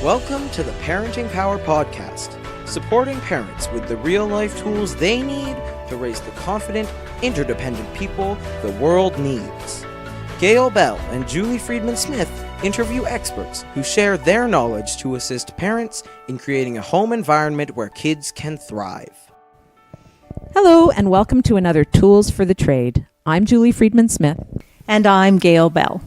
Welcome to the Parenting Power Podcast, supporting parents with the real-life tools they need to raise the confident, interdependent people the world needs. Gail Bell and Julie Friedman-Smith interview experts who share their knowledge to assist parents in creating a home environment where kids can thrive. Hello, and welcome to another Tools for the Trade. I'm Julie Friedman-Smith. And I'm Gail Bell.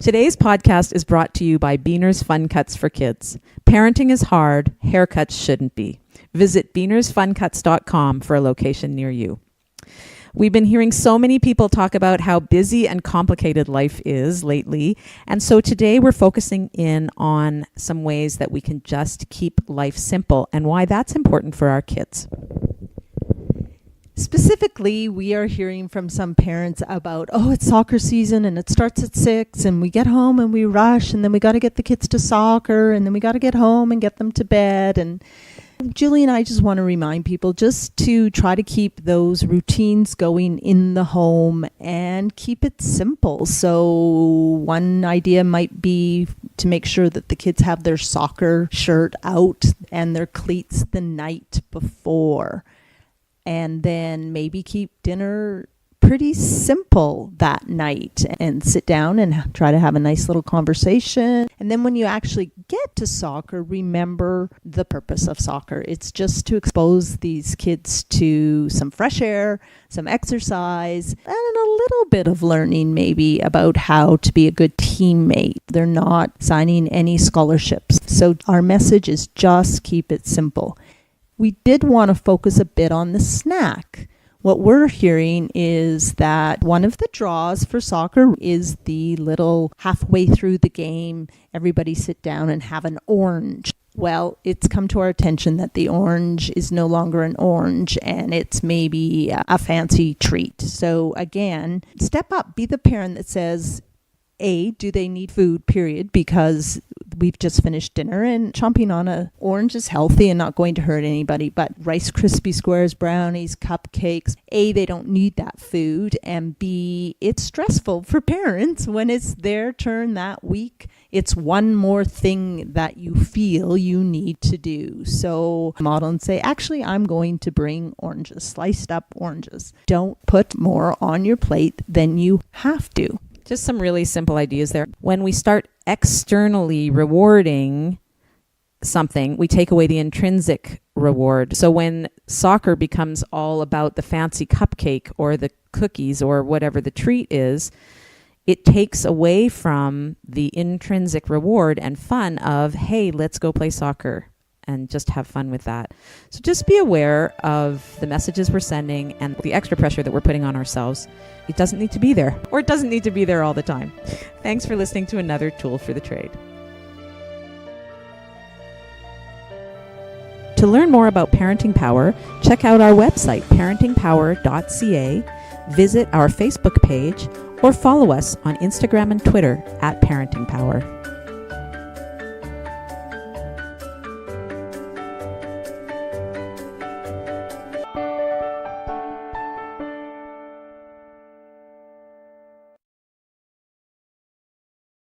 Today's podcast is brought to you by Beaner's Fun Cuts for Kids. Parenting is hard, haircuts shouldn't be. Visit beanersfuncuts.com for a location near you. We've been hearing so many people talk about how busy and complicated life is lately, and so today we're focusing in on some ways that we can just keep life simple and why that's important for our kids. Specifically, we are hearing from some parents about, it's soccer season and it starts at 6 and we get home and we rush and then we got to get the kids to soccer and then we got to get home and get them to bed. And Julie and I just want to remind people just to try to keep those routines going in the home and keep it simple. So one idea might be to make sure that the kids have their soccer shirt out and their cleats the night before. And then maybe keep dinner pretty simple that night and sit down and try to have a nice little conversation. And then when you actually get to soccer, remember the purpose of soccer. It's just to expose these kids to some fresh air, some exercise, and a little bit of learning maybe about how to be a good teammate. They're not signing any scholarships. So our message is just keep it simple. We did want to focus a bit on the snack. What we're hearing is that one of the draws for soccer is the little halfway through the game, everybody sit down and have an orange. Well, it's come to our attention that the orange is no longer an orange and it's maybe a fancy treat. So again, step up, be the parent that says, A, do they need food, period, because we've just finished dinner and chomping on an orange is healthy and not going to hurt anybody, but Rice Krispie Squares, brownies, cupcakes, A, they don't need that food, and B, it's stressful for parents when it's their turn that week. It's one more thing that you feel you need to do. So model and say, actually, I'm going to bring oranges, sliced up oranges. Don't put more on your plate than you have to. Just some really simple ideas there. When we start externally rewarding something, we take away the intrinsic reward. So when soccer becomes all about the fancy cupcake or the cookies or whatever the treat is, it takes away from the intrinsic reward and fun of, hey, let's go play soccer and just have fun with that. So just be aware of the messages we're sending and the extra pressure that we're putting on ourselves. It doesn't need to be there, or it doesn't need to be there all the time. Thanks for listening to another Tool for the Trade. To learn more about Parenting Power, check out our website, parentingpower.ca, visit our Facebook page, or follow us on Instagram and Twitter @Parenting Power.